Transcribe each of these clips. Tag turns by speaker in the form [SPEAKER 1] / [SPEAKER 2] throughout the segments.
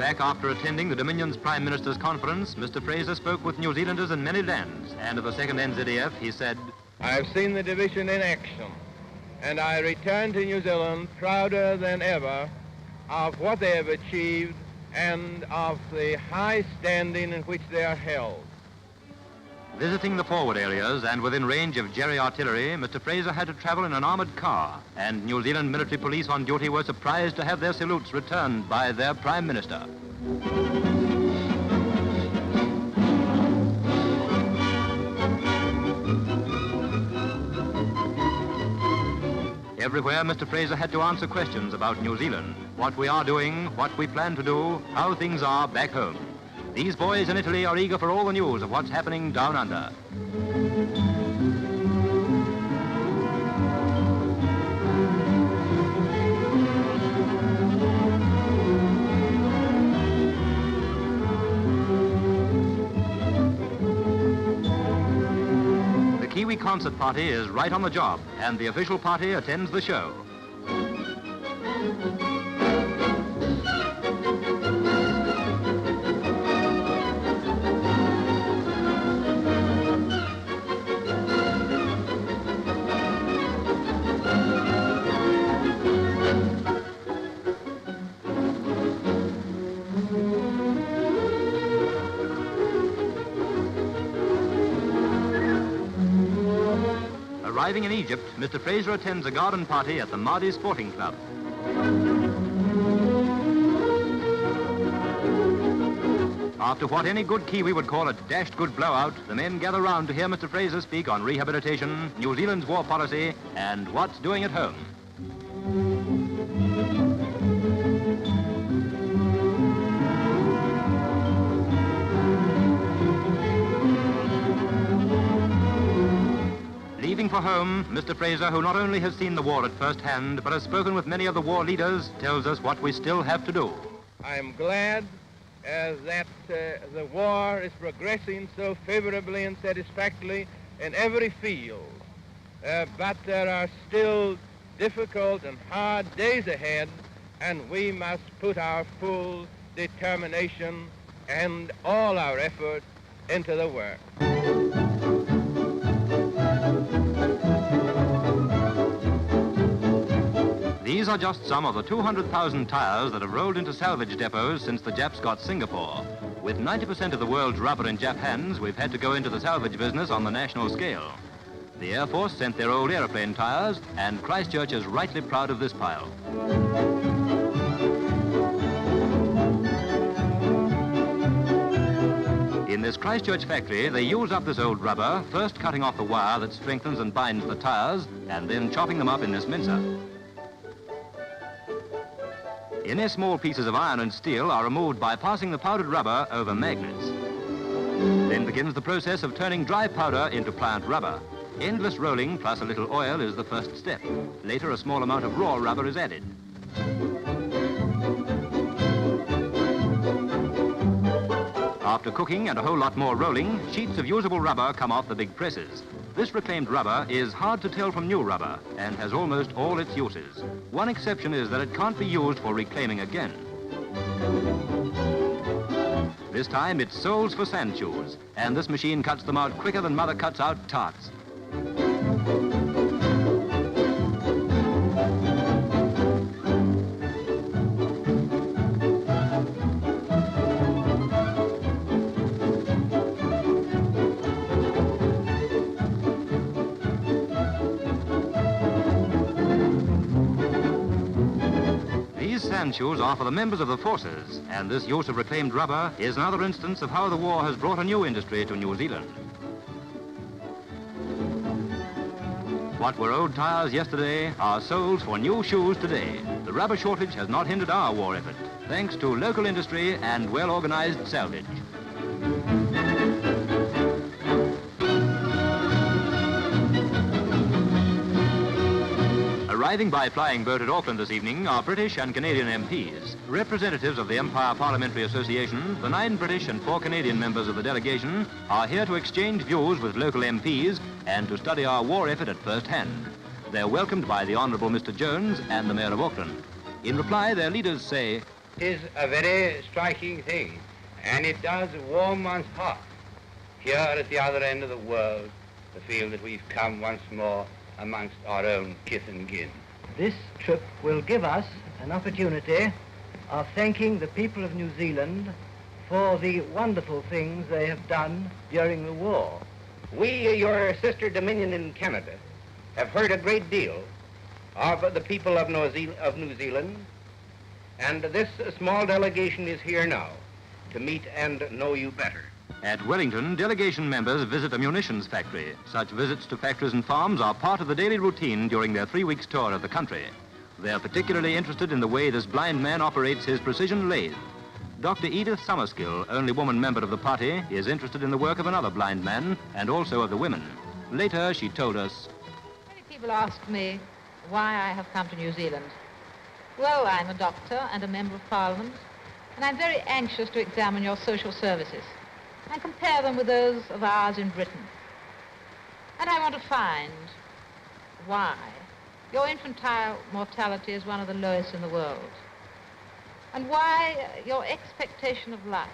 [SPEAKER 1] Back after attending the Dominion's Prime Minister's conference, Mr. Fraser spoke with New Zealanders in many lands, and of the second NZAF, he said,
[SPEAKER 2] I have seen the division in action, and I return to New Zealand prouder than ever of what they have achieved and of the high standing in which they are held.
[SPEAKER 1] Visiting the forward areas and within range of Jerry artillery, Mr. Fraser had to travel in an armored car, and New Zealand military police on duty were surprised to have their salutes returned by their Prime Minister. Everywhere, Mr. Fraser had to answer questions about New Zealand, what we are doing, what we plan to do, how things are back home. These boys in Italy are eager for all the news of what's happening down under. The Kiwi concert party is right on the job, and the official party attends the show. Arriving in Egypt, Mr. Fraser attends a garden party at the Mahdi Sporting Club. After what any good Kiwi would call a dashed good blowout, the men gather round to hear Mr. Fraser speak on rehabilitation, New Zealand's war policy, and what's doing at home. Leaving for home, Mr. Fraser, who not only has seen the war at first hand, but has spoken with many of the war leaders, tells us what we still have to do.
[SPEAKER 2] I am glad that the war is progressing so favorably and satisfactorily in every field. But there are still difficult and hard days ahead, and we must put our full determination and all our effort into the work.
[SPEAKER 1] These are just some of the 200,000 tires that have rolled into salvage depots since the Japs got Singapore. With 90% of the world's rubber in Jap hands, we've had to go into the salvage business on the national scale. The Air Force sent their old aeroplane tires, and Christchurch is rightly proud of this pile. In this Christchurch factory, they use up this old rubber, first cutting off the wire that strengthens and binds the tires, and then chopping them up in this mincer. Inner small pieces of iron and steel are removed by passing the powdered rubber over magnets. Then begins the process of turning dry powder into plant rubber. Endless rolling plus a little oil is the first step. Later, a small amount of raw rubber is added. After cooking and a whole lot more rolling, sheets of usable rubber come off the big presses. This reclaimed rubber is hard to tell from new rubber and has almost all its uses. One exception is that it can't be used for reclaiming again. This time it's soles for sand shoes, and this machine cuts them out quicker than mother cuts out tarts. Sand shoes are for the members of the forces, and this use of reclaimed rubber is another instance of how the war has brought a new industry to New Zealand. What were old tires yesterday are soles for new shoes today. The rubber shortage has not hindered our war effort, thanks to local industry and well-organized salvage. Arriving by flying boat at Auckland this evening are British and Canadian MPs. Representatives of the Empire Parliamentary Association, the 9 British and 4 Canadian members of the delegation, are here to exchange views with local MPs and to study our war effort at first hand. They're welcomed by the Honourable Mr. Jones and the Mayor of Auckland. In reply, their leaders say,
[SPEAKER 3] It is a very striking thing, and it does warm one's heart here at the other end of the world to feel that we've come once more amongst our own kith and kin.
[SPEAKER 4] This trip will give us an opportunity of thanking the people of New Zealand for the wonderful things they have done during the war.
[SPEAKER 3] We, your sister Dominion in Canada, have heard a great deal of the people of New Zealand, and this small delegation is here now to meet and know you better.
[SPEAKER 1] At Wellington, delegation members visit a munitions factory. Such visits to factories and farms are part of the daily routine during their 3 weeks tour of the country. They're particularly interested in the way this blind man operates his precision lathe. Dr. Edith Summerskill, only woman member of the party, is interested in the work of another blind man and also of the women. Later, she told us,
[SPEAKER 5] Many people ask me why I have come to New Zealand. Well, I'm a doctor and a member of Parliament, and I'm very anxious to examine your social services and compare them with those of ours in Britain. And I want to find why your infantile mortality is one of the lowest in the world, and why your expectation of life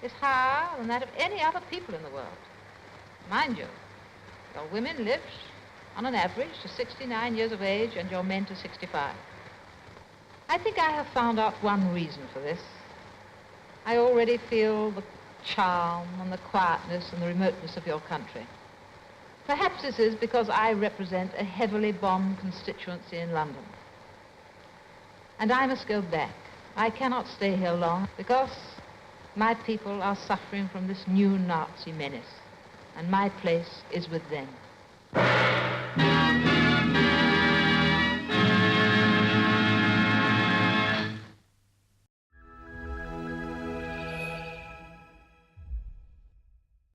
[SPEAKER 5] is higher than that of any other people in the world. Mind you, your women live on an average to 69 years of age and your men to 65. I think I have found out one reason for this. I already feel the charm and the quietness and the remoteness of your country. Perhaps this is because I represent a heavily bombed constituency in London. And I must go back. I cannot stay here long because my people are suffering from this new Nazi menace, and my place is with them.